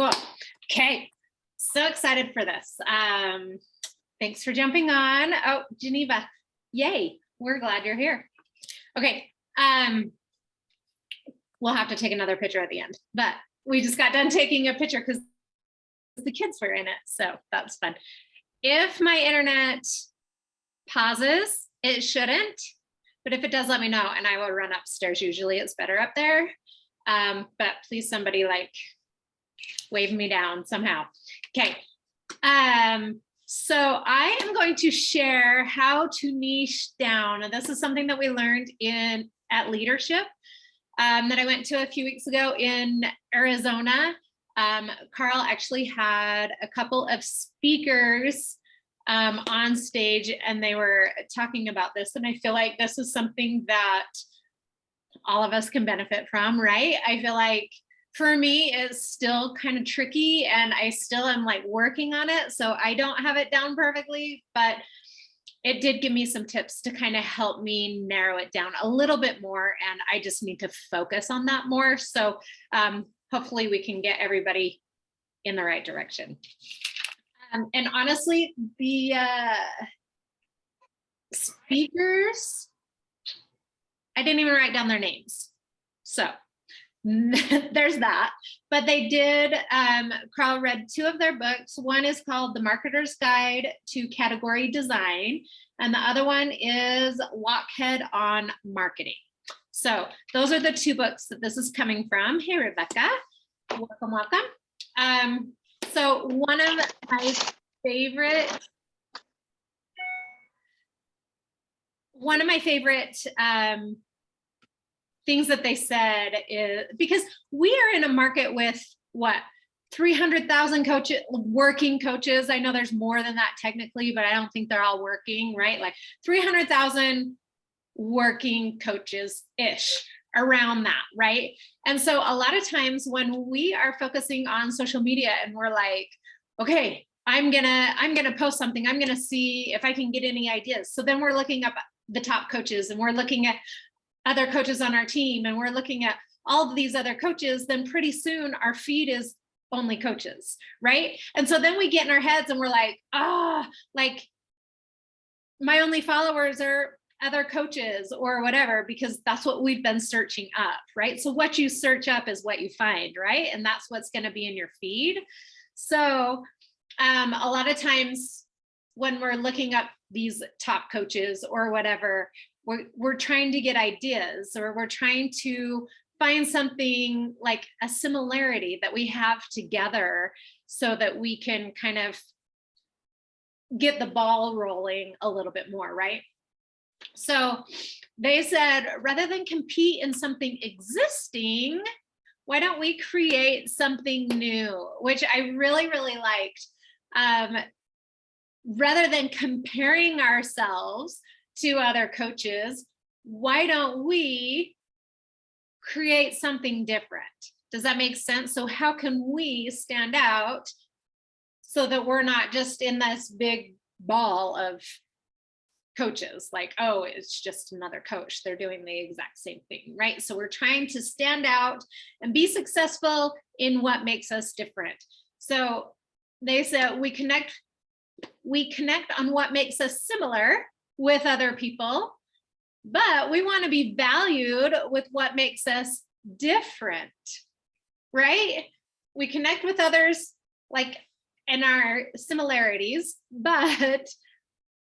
Cool. Okay. So excited for this. Thanks for jumping on. Oh, Geneva. Yay. We're glad you're here. Okay. We'll have to take another picture at the end, but we just got done taking a picture because the kids were in it. So that's fun. If my internet pauses, it shouldn't, but if it does, let me know and I will run upstairs. Usually it's better up there. But please somebody like wave me down somehow. Okay. So I am going to share how to niche down. And this is something that we learned at Leadership that I went to a few weeks ago in Arizona. Carl actually had a couple of speakers on stage and they were talking about this. And I feel like this is something that all of us can benefit from, right? I feel like for me, it's still kind of tricky and I still am like working on it. So I don't have it down perfectly, but it did give me some tips to kind of help me narrow it down a little bit more. And I just need to focus on that more. So hopefully we can get everybody in the right direction. And honestly, the speakers, I didn't even write down their names. So there's that. But they did, Carl read two of their books. One is called The Marketer's Guide to Category Design, and the other one is Lockhead on Marketing. So those are the two books that this is coming from. Hey, Rebecca, welcome, welcome. So one of my favorite things that they said is, because we are in a market with what, 300,000 coaches, working coaches. I know there's more than that technically, but I don't think they're all working, right? Like 300,000 working coaches-ish around that, right? And so a lot of times when we are focusing on social media and we're like, okay, I'm gonna post something, I'm gonna see if I can get any ideas. So then we're looking up the top coaches and we're looking at other coaches on our team and we're looking at all of these other coaches, then pretty soon our feed is only coaches, right? And so then we get in our heads and we're like, like my only followers are other coaches or whatever, because that's what we've been searching up, right? So what you search up is what you find, right? And that's what's going to be in your feed. So a lot of times when we're looking up these top coaches or whatever, we're trying to get ideas, or we're trying to find something like a similarity that we have together so that we can kind of get the ball rolling a little bit more, right? So they said, rather than compete in something existing, why don't we create something new, which I really, really liked. Rather than comparing ourselves to other coaches, why don't we create something different? Does that make sense? So how can we stand out so that we're not just in this big ball of coaches, like, oh, it's just another coach, they're doing the exact same thing, right? So we're trying to stand out and be successful in what makes us different. So they said we connect on what makes us similar with other people, but we want to be valued with what makes us different, right? We connect with others like in our similarities, but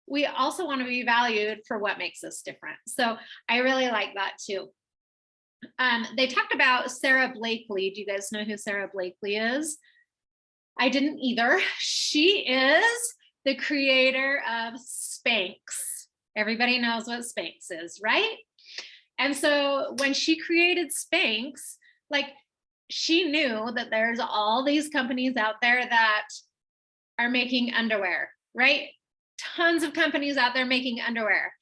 we also want to be valued for what makes us different. So I really like that too. They talked about Sara Blakely. Do you guys know who Sara Blakely is? I didn't either. She is the creator of Spanx. Everybody knows what Spanx is, right? And so when she created Spanx, like she knew that there's all these companies out there that are making underwear, right? Tons of companies out there making underwear.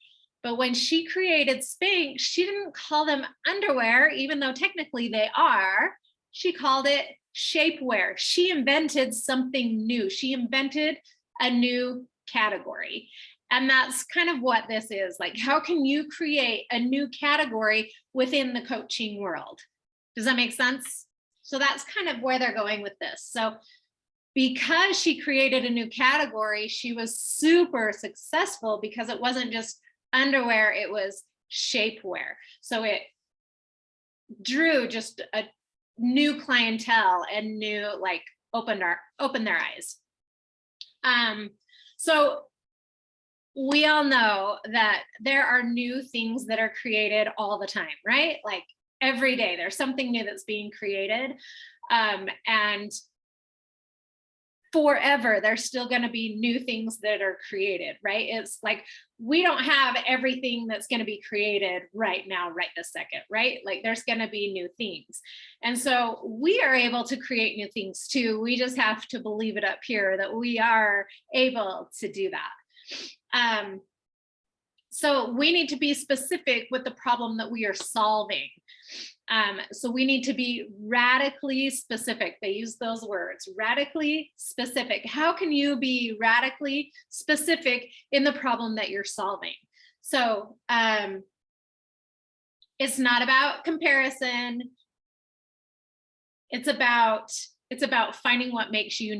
But when she created Spanx, she didn't call them underwear, even though technically they are. She called it shapewear. She invented something new. She invented a new category. And that's kind of what this is. Like, how can you create a new category within the coaching world? Does that make sense? So that's kind of where they're going with this. So because she created a new category, she was super successful because it wasn't just underwear, it was shapewear. So it drew just a new clientele and new, like, opened their eyes. So we all know that there are new things that are created all the time, right? Like every day there's something new that's being created. And forever, there's still going to be new things that are created, right? It's like, we don't have everything that's going to be created right now, right this second, right? Like there's going to be new things. And so we are able to create new things too. We just have to believe it up here that we are able to do that. So we need to be specific with the problem that we are solving. So we need to be radically specific. They use those words, radically specific. How can you be radically specific in the problem that you're solving? So it's not about comparison. It's about finding what makes you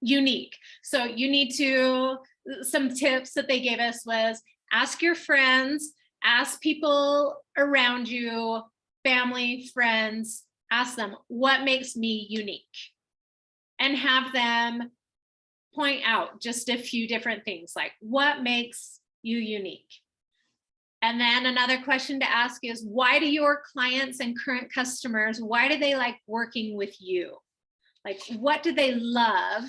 unique. So you need to, some tips that they gave us was, ask your friends, ask people around you, family, friends, ask them, what makes me unique? And have them point out just a few different things, like what makes you unique? And then another question to ask is, why do your clients and current customers, why do they like working with you? Like, what do they love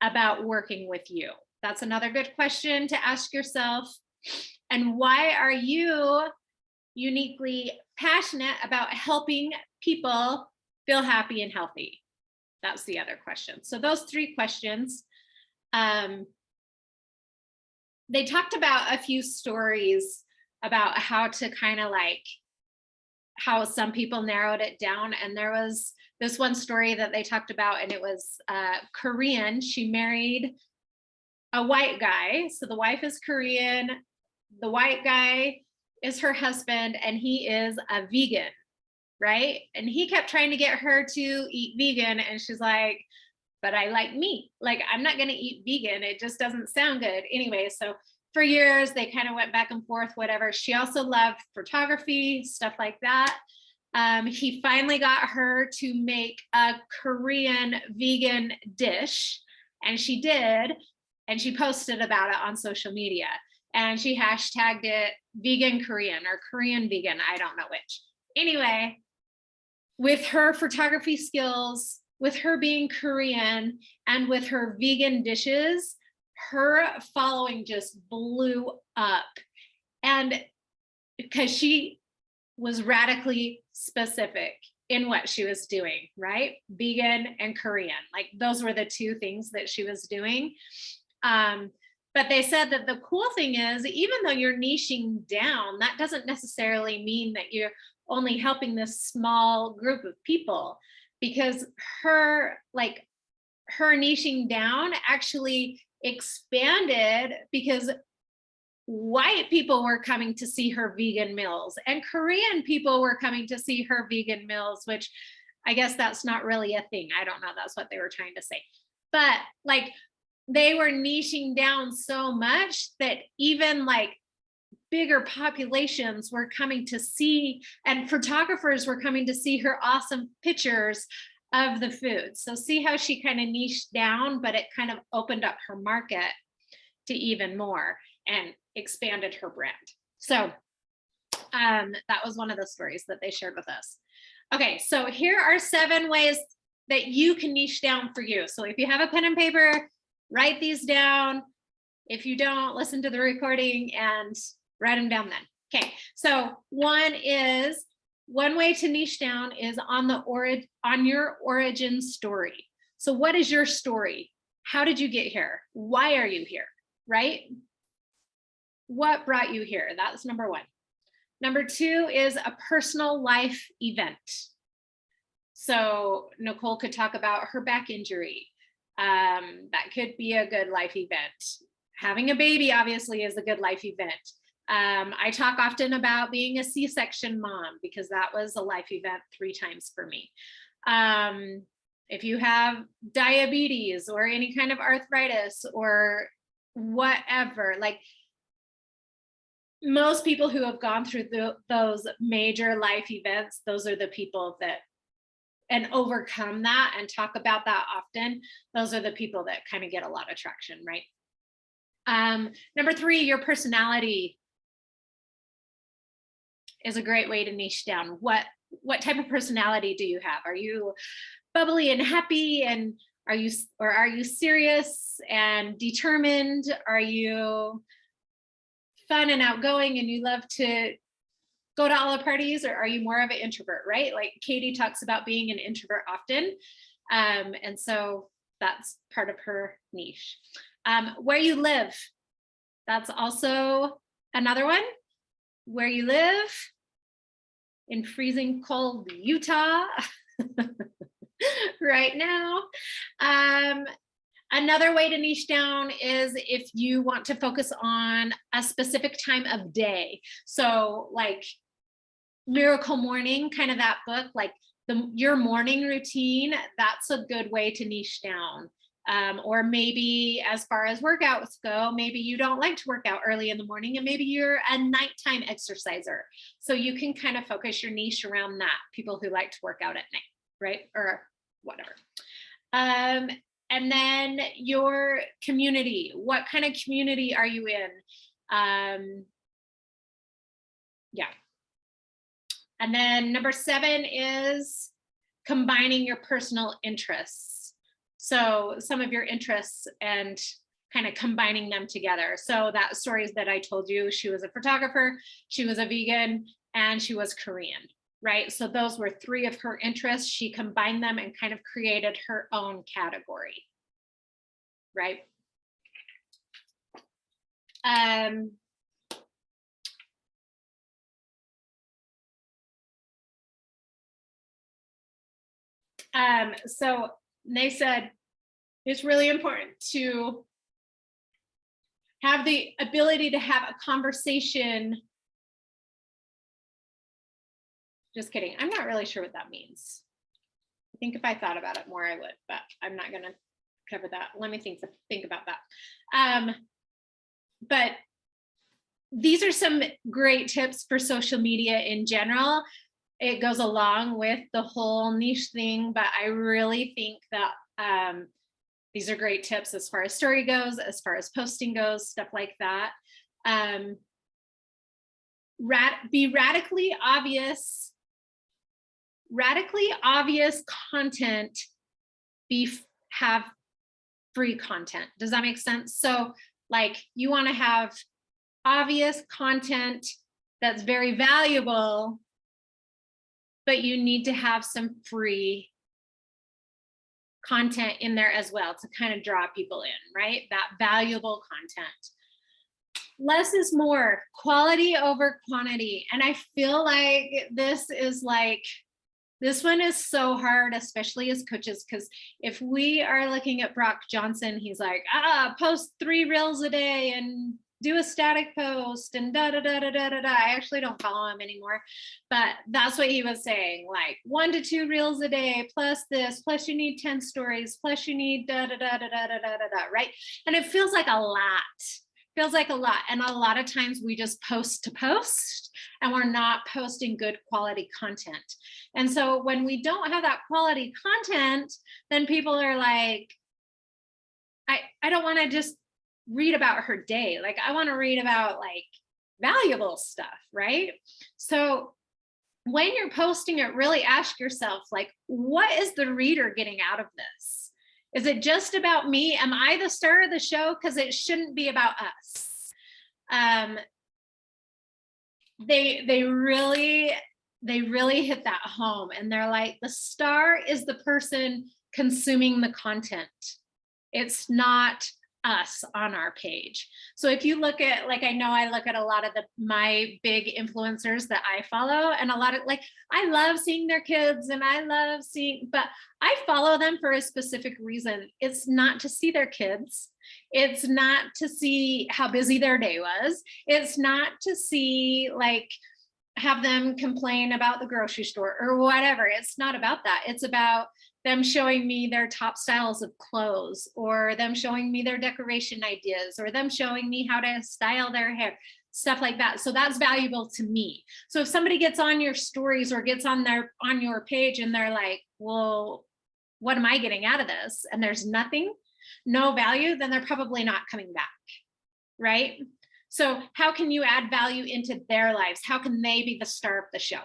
about working with you? That's another good question to ask yourself. And why are you uniquely passionate about helping people feel happy and healthy? That's the other question. So those three questions. They talked about a few stories about how to kind of like, how some people narrowed it down. And there was this one story that they talked about, and it was Korean. She married a white guy. So the wife is Korean. The white guy is her husband, and he is a vegan, right? And he kept trying to get her to eat vegan, and she's like, but I like meat. Like, I'm not going to eat vegan. It just doesn't sound good. Anyway, so for years, they kind of went back and forth, whatever. She also loved photography, stuff like that. He finally got her to make a Korean vegan dish, and she did, and she posted about it on social media. And she hashtagged it vegan Korean or Korean vegan, I don't know which. Anyway, with her photography skills, with her being Korean, and with her vegan dishes, her following just blew up. And because she was radically specific in what she was doing, right? Vegan and Korean, like those were the two things that she was doing. But they said that the cool thing is, even though you're niching down, that doesn't necessarily mean that you're only helping this small group of people, because her niching down actually expanded because white people were coming to see her vegan meals, and Korean people were coming to see her vegan meals, which I guess that's not really a thing. I don't know. That's what they were trying to say. But like, they were niching down so much that even like bigger populations were coming to see, and photographers were coming to see her awesome pictures of the food. So see how she kind of niched down, but it kind of opened up her market to even more and expanded her brand. So that was one of the stories that they shared with us. Okay, so here are 7 ways that you can niche down for you. So if you have a pen and paper, write these down. If you don't, listen to the recording and write them down then. Okay, so one way to niche down is on your origin story. So what is your story? How did you get here? Why are you here, right? What brought you here? That's number 1. Number 2 is a personal life event. So Nicole could talk about her back injury. That could be a good life event. Having a baby obviously is a good life event. I talk often about being a C-section mom because that was a life event 3 times for me. If you have diabetes or any kind of arthritis or whatever, like most people who have gone through those major life events, those are the people that, and overcome that and talk about that often, those are the people that kind of get a lot of traction, right? Number 3, your personality is a great way to niche down. What type of personality do you have? Are you bubbly and happy, and are you serious and determined? Are you fun and outgoing and you love to go to all the parties, or are you more of an introvert, right? Like Katie talks about being an introvert often. And so that's part of her niche. Where you live, that's also another one. Where you live in freezing cold Utah right now. Another way to niche down is if you want to focus on a specific time of day. So like Miracle Morning, kind of that book, like your morning routine, that's a good way to niche down. Or maybe as far as workouts go, maybe you don't like to work out early in the morning and maybe you're a nighttime exerciser. So you can kind of focus your niche around that, people who like to work out at night, right? Or whatever. And then your community, what kind of community are you in? Yeah. And then number 7 is combining your personal interests. So some of your interests and kind of combining them together. So that stories that I told you, she was a photographer, she was a vegan, and she was Korean, right? So those were 3 of her interests. She combined them and kind of created her own category, right? So they said it's really important to have the ability to have a conversation. Just kidding. I'm not really sure what that means. I think if I thought about it more, I would, but I'm not going to cover that. Let me think about that. But these are some great tips for social media in general. It goes along with the whole niche thing, but I really think that these are great tips as far as story goes, as far as posting goes, stuff like that. Be radically obvious content, have free content. Does that make sense? So like you want to have obvious content that's very valuable, but you need to have some free content in there as well to kind of draw people in, right? That valuable content. Less is more, quality over quantity. And I feel like this one is so hard, especially as coaches, because if we are looking at Brock Johnson, he's like, post 3 reels a day and do a static post and da da da da da da da. I actually don't follow him anymore, but that's what he was saying, like 1 to 2 reels a day, plus this, plus you need 10 stories, plus you need da da da da da da da da, right? And it feels like a lot. And a lot of times we just post to post and we're not posting good quality content. And so when we don't have that quality content, then people are like, I don't want to just read about her day. Like I want to read about like valuable stuff, right? So when you're posting it, really ask yourself, like, what is the reader getting out of this? Is it just about me? Am I the star of the show? Because it shouldn't be about us. They really hit that home, and they're like, the star is the person consuming the content. It's not us on our page. So if you look at, like, I know I look at a lot of my big influencers that I follow, and a lot of, like, I love seeing their kids and I love seeing, but I follow them for a specific reason. It's not to see their kids. It's not to see how busy their day was. It's not to see like have them complain about the grocery store or whatever. It's not about that. It's about them showing me their top styles of clothes, or them showing me their decoration ideas, or them showing me how to style their hair, stuff like that. So that's valuable to me. So if somebody gets on your stories or gets on your page and they're like, well, what am I getting out of this? And there's nothing, no value, then they're probably not coming back, right? So how can you add value into their lives? How can they be the star of the show?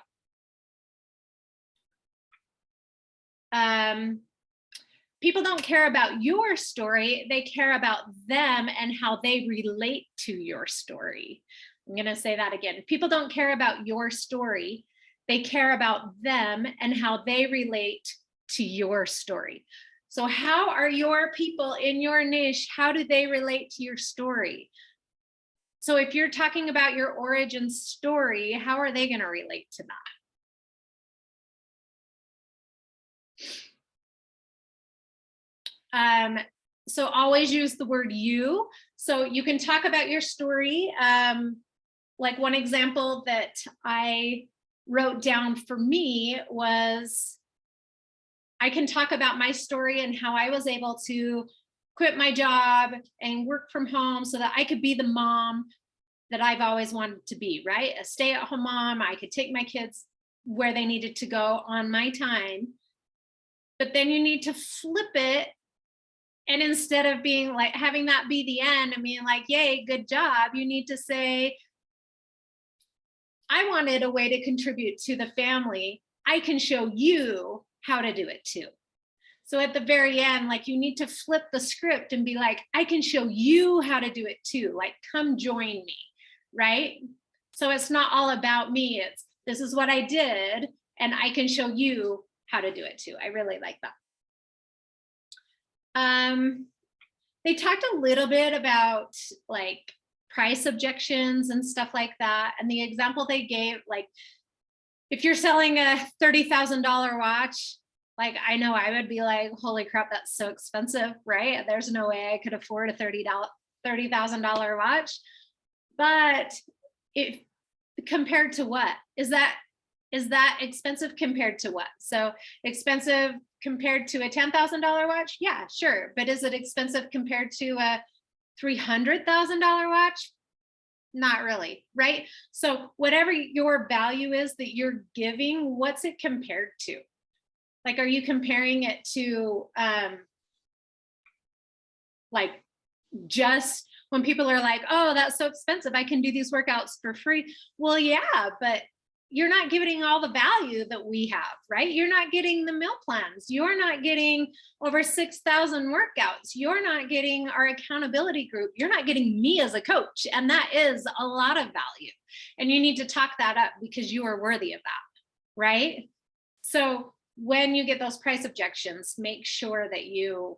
People don't care about your story. They care about them and how they relate to your story. I'm going to say that again. People don't care about your story. They care about them and how they relate to your story. So how are your people in your niche? How do they relate to your story? So if you're talking about your origin story, how are they going to relate to that? So always use the word you. So you can talk about your story. Like one example that I wrote down for me was, I can talk about my story and how I was able to quit my job and work from home so that I could be the mom that I've always wanted to be, right? A stay-at-home mom. I could take my kids where they needed to go on my time. But then you need to flip it. And instead of being like, having that be the end and being like, yay, good job, you need to say, I wanted a way to contribute to the family. I can show you how to do it too. So at the very end, like, you need to flip the script and be like, I can show you how to do it too. Like, come join me, right? So it's not all about me. It's, this is what I did and I can show you how to do it too. I really like that. They talked a little bit about like price objections and stuff like that. And the example they gave, like, if you're selling a $30,000 watch, like, I know I would be like, holy crap, that's so expensive, right? There's no way I could afford a $30,000 watch. But if compared to what? Is that expensive compared to what? So expensive compared to a $10,000 watch? Yeah, sure. But is it expensive compared to a $300,000 watch? Not really, right? So whatever your value is that you're giving, what's it compared to? Like, are you comparing it to like, just when people are like, oh, that's so expensive, I can do these workouts for free. Well, yeah, but you're not getting all the value that we have, right? You're not getting the meal plans. You're not getting over 6,000 workouts. You're not getting our accountability group. You're not getting me as a coach. And that is a lot of value. And you need to talk that up because you are worthy of that, right? So when you get those price objections, make sure that you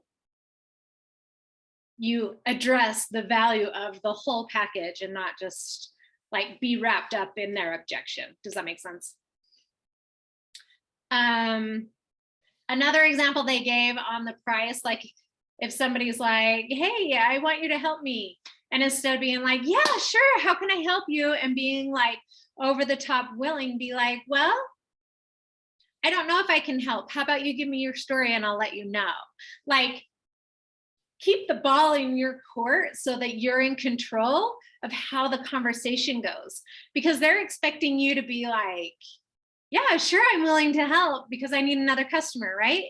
address the value of the whole package and not just like be wrapped up in their objection. Does that make sense? Another example they gave on the price, like if somebody's like, hey, I want you to help me. And instead of being like, yeah, sure, how can I help you? And being like over the top willing, be like, well, I don't know if I can help. How about you give me your story and I'll let you know. Like, keep the ball in your court so that you're in control of how the conversation goes, because they're expecting you to be like, yeah, sure, I'm willing to help because I need another customer, right?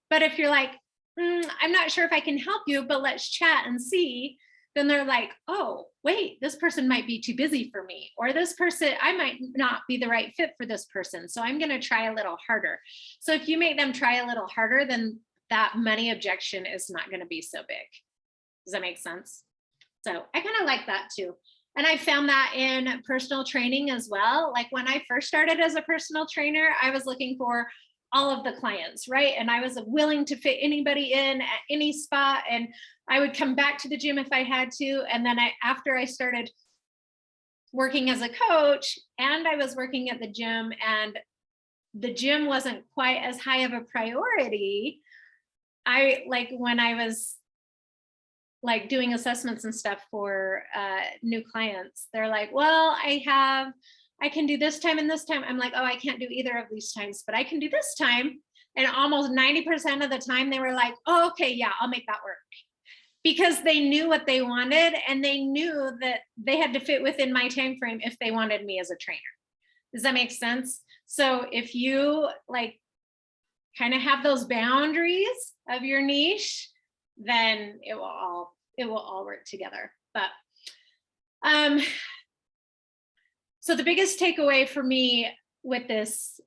But if you're like, I'm not sure if I can help you, but let's chat and see, then they're like, oh, wait, this person might be too busy for me, or this person, I might not be the right fit for this person. So I'm going to try a little harder. So if you make them try a little harder, then that money objection is not going to be so big. Does that make sense? So I kind of like that too. And I found that in personal training as well. Like when I first started as a personal trainer, I was looking for all of the clients, right? And I was willing to fit anybody in at any spot. And I would come back to the gym if I had to. And then after I started working as a coach and I was working at the gym and the gym wasn't quite as high of a priority, I like when I was like doing assessments and stuff for new clients, they're like, well, I have I can do this time and this time. I'm like, oh, I can't do either of these times, but I can do this time. And almost 90% of the time they were like, oh, okay, yeah, I'll make that work. Because they knew what they wanted and they knew that they had to fit within my time frame if they wanted me as a trainer. Does that make sense? So if you like kind of have those boundaries of your niche, then it will all work together. But so the biggest takeaway for me with this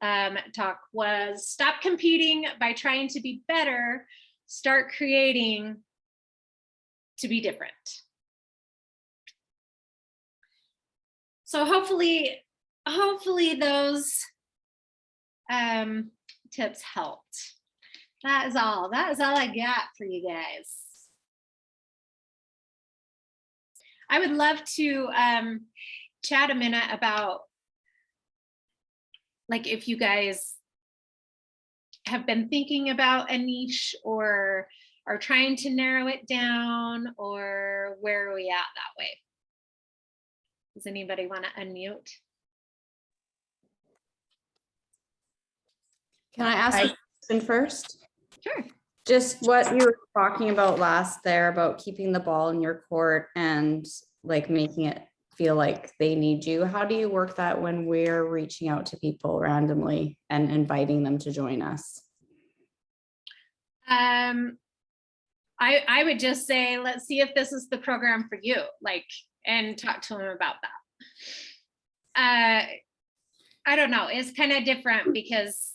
talk was stop competing by trying to be better, start creating to be different. So hopefully those tips helped. That is all I got for you guys. I would love to chat a minute about like if you guys have been thinking about a niche or are trying to narrow it down, or where are we at that way? Does anybody want to unmute? Can I ask a question first? Sure. Just what you were talking about last there about keeping the ball in your court and like making it feel like they need you. How do you work that when we're reaching out to people randomly and inviting them to join us? I would just say, let's see if this is the program for you, like, and talk to them about that. I don't know. It's kind of different because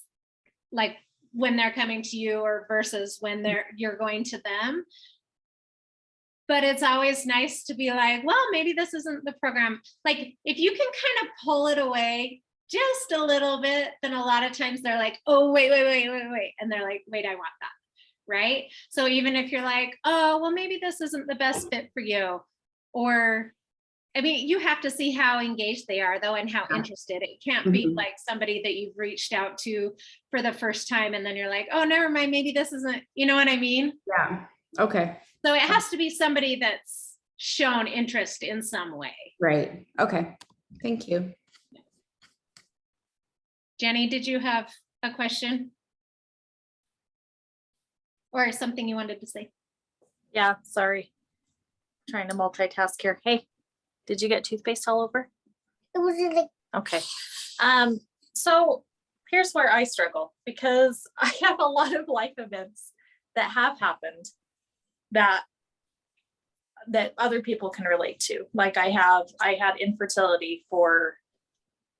like when they're coming to you or versus when you're going to them. But it's always nice to be like, well, maybe this isn't the program. Like if you can kind of pull it away just a little bit, then a lot of times they're like, oh, wait. And they're like, wait, I want that. Right. So even if you're like, oh, well, maybe this isn't the best fit for you, or, I mean, you have to see how engaged they are though, and how interested. It can't be like somebody that you've reached out to for the first time. And then you're like, oh, never mind. Maybe this isn't, you know what I mean? Yeah. Okay. So it has to be somebody that's shown interest in some way. Right. Okay. Thank you. Jenny, did you have a question? Or something you wanted to say? Yeah, sorry. Trying to multitask here. Hey, did you get toothpaste all over? It was in the Okay. So here's where I struggle because I have a lot of life events that have happened that other people can relate to. Like I had infertility for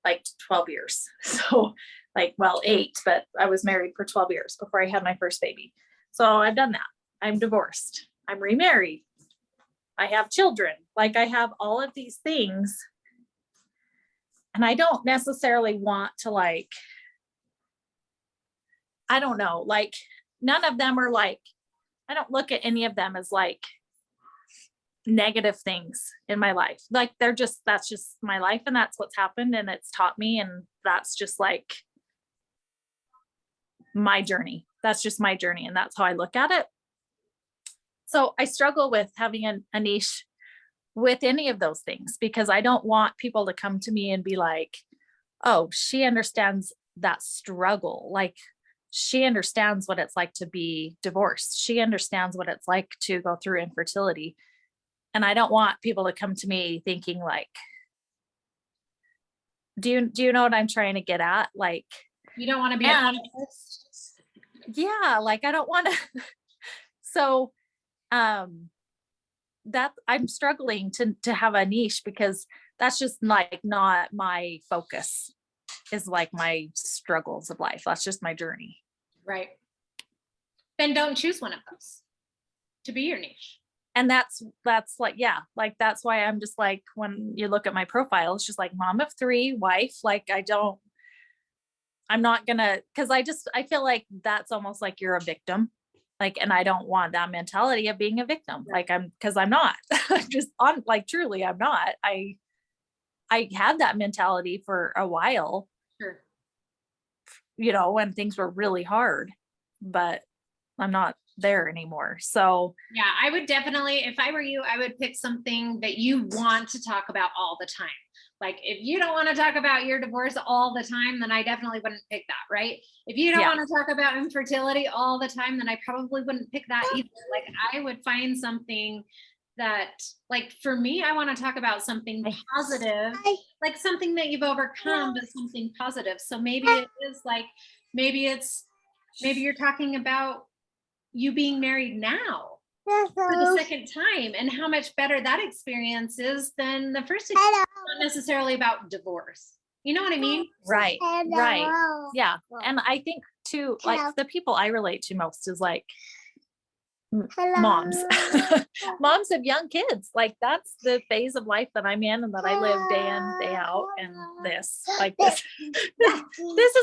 like 12 years. So like, well, 8, but I was married for 12 years before I had my first baby. So I've done that. I'm divorced. I'm remarried. I have children. Like I have all of these things. And I don't necessarily want to like, I don't know, like none of them are like, I don't look at any of them as like negative things in my life. Like that's just my life and that's what's happened and it's taught me. And that's just like my journey. That's just my journey. And that's how I look at it. So I struggle with having a niche with any of those things because I don't want people to come to me and be like, oh, she understands that struggle. Like she understands what it's like to be divorced. She understands what it's like to go through infertility. And I don't want people to come to me thinking like, do you know what I'm trying to get at? Like, you don't want to be a therapist? Yeah, like I don't want to. So that I'm struggling to have a niche because that's just like not my focus, is like my struggles of life. That's just my journey. Right. Then don't choose one of those to be your niche. And that's like, yeah, like that's why I'm just like, when you look at my profile, it's just like mom of 3, wife. Like I'm not gonna, because I feel like that's almost like you're a victim. Like, and I don't want that mentality of being a victim. Like because I'm not. I'm just on, like, truly, I'm not. I had that mentality for a while. Sure. You know, when things were really hard, but I'm not there anymore. So yeah, I would definitely, if I were you, I would pick something that you want to talk about all the time. Like, if you don't want to talk about your divorce all the time, then I definitely wouldn't pick that, right? If you don't Yeah. want to talk about infertility all the time, then I probably wouldn't pick that either. Like, I would find something that, like, for me, I want to talk about something positive, like something that you've overcome, but something positive. So maybe it is like, maybe you're talking about you being married now for the second time and how much better that experience is than the first experience. Not necessarily about divorce. You know what I mean? Right. Yeah. And I think too, like the people I relate to most is like moms, moms of young kids. Like that's the phase of life that I'm in and that I live day in, day out. And this is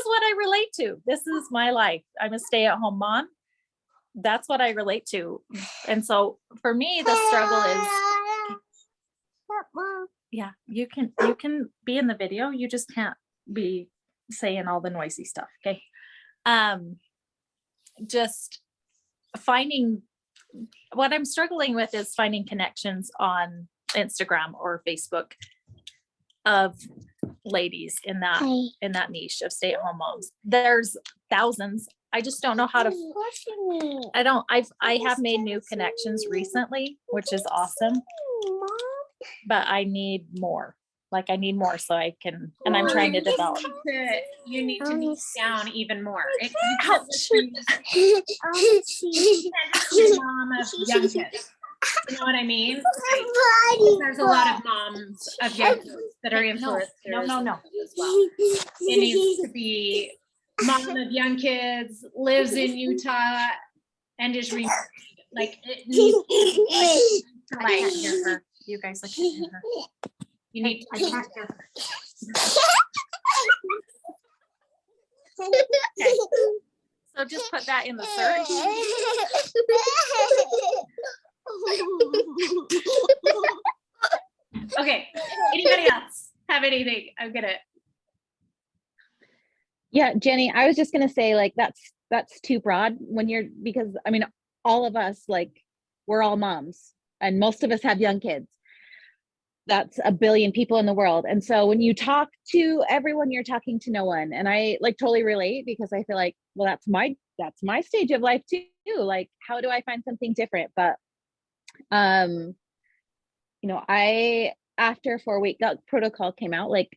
what I relate to. This is my life. I'm a stay-at-home mom. That's what I relate to. And so for me, the struggle is, yeah, you can be in the video. You just can't be saying all the noisy stuff. Okay. Just finding, what I'm struggling with is finding connections on Instagram or Facebook of ladies in that niche of stay-at-home moms. There's thousands. I just don't know how to, I have made new connections recently, which is awesome, but I need more. Like I need more so I can, and I'm trying to develop. You need to niche down even more. Ouch. Mom of young kids. You know what I mean? Like, there's a lot of moms of young kids that are influencers. No. As well. It needs to be mom of young kids, lives in Utah, and is like it needs to I can't hear her. You guys, I can't hear her. You need to. I can't hear her. Okay. So just put that in the search. Okay. Anybody else have anything? I'm gonna. Yeah, Jenny, I was just gonna say like that's too broad because I mean all of us, like, we're all moms and most of us have young kids. That's a billion people in the world. And so when you talk to everyone, you're talking to no one. And I like totally relate because I feel like, well, that's my stage of life too. Like, how do I find something different? But I, after 4-week gut protocol came out, like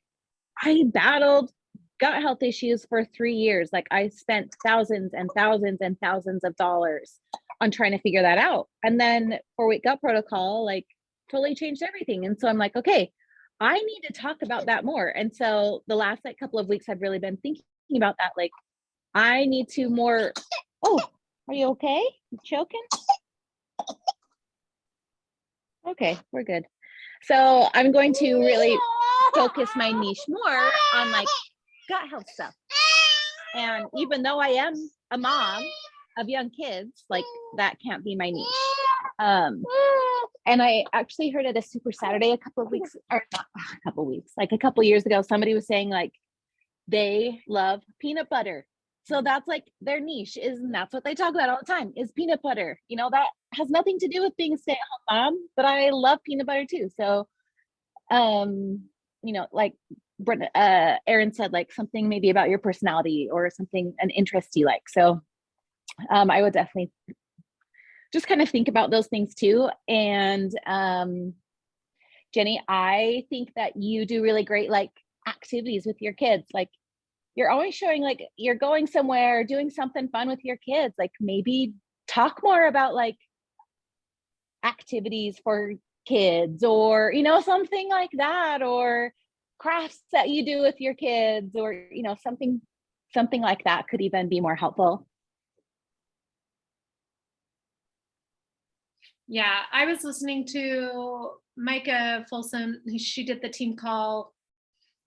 I battled gut health issues for 3 years. Like I spent thousands and thousands and thousands of dollars on trying to figure that out. And then 4-week gut protocol, like, totally changed everything. And so I'm like, okay, I need to talk about that more. And so the last couple of weeks, I've really been thinking about that. Like, I need to more. Oh, are you okay? You choking? Okay, we're good. So I'm going to really focus my niche more on like gut health stuff. And even though I am a mom of young kids, like that can't be my niche. And I actually heard at a Super Saturday like a couple years ago, somebody was saying like they love peanut butter. So that's like their niche and that's what they talk about all the time is peanut butter. You know, that has nothing to do with being a stay-at-home mom, but I love peanut butter too. So, like Erin said, like something maybe about your personality or something, an interest you like. So I would definitely just kind of think about those things too. And Jenny, I think that you do really great like activities with your kids. Like you're always showing like you're going somewhere, doing something fun with your kids. Like maybe talk more about like activities for kids or, something like that, or crafts that you do with your kids, or, something like that could even be more helpful. Yeah, I was listening to Micah Folsom. She did the team call,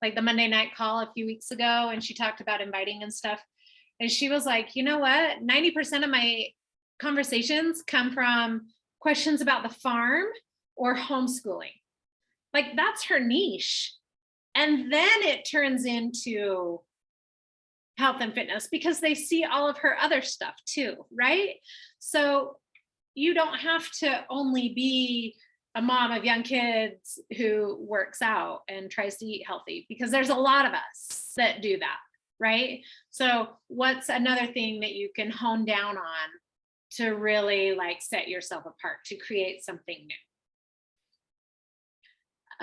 like the Monday night call a few weeks ago, and she talked about inviting and stuff. And she was like, you know what? 90% of my conversations come from questions about the farm or homeschooling. Like that's her niche. And then it turns into health and fitness because they see all of her other stuff too, right? So you don't have to only be a mom of young kids who works out and tries to eat healthy, because there's a lot of us that do that, right? So what's another thing that you can hone down on to really like set yourself apart, to create something new?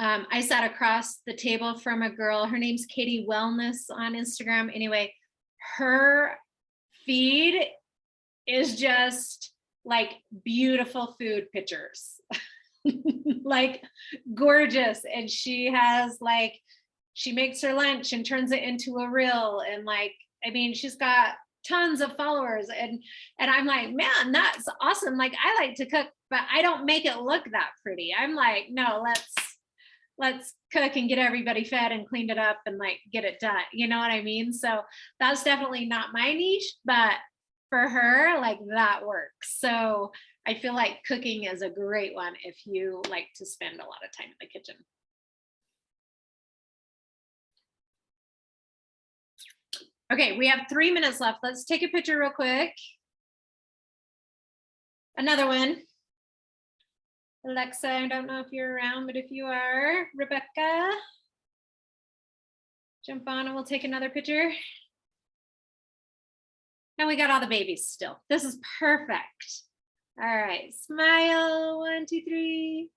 I sat across the table from a girl, her name's Katie Wellness on Instagram. Anyway, her feed is just like beautiful food pictures, like gorgeous. And she has like, she makes her lunch and turns it into a reel. And like, I mean, she's got tons of followers, and I'm like, man, that's awesome. Like, I like to cook, but I don't make it look that pretty. I'm like, no, let's cook and get everybody fed and cleaned it up and like get it done. You know what I mean? So that's definitely not my niche, but for her, like that works. So I feel like cooking is a great one if you like to spend a lot of time in the kitchen. Okay, we have 3 minutes left. Let's take a picture real quick. Another one. Alexa, I don't know if you're around, but if you are, Rebecca, jump on and we'll take another picture. And we got all the babies still. This is perfect. All right, smile, 1, 2, 3.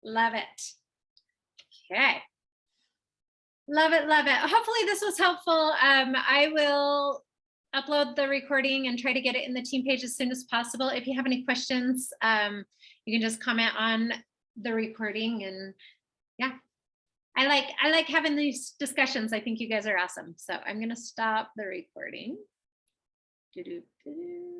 Love it. Okay. Love it, love it. Hopefully this was helpful. I will upload the recording and try to get it in the team page as soon as possible. If you have any questions, you can just comment on the recording. And yeah, I like having these discussions. I think you guys are awesome. So I'm gonna stop the recording. Doo-doo-doo.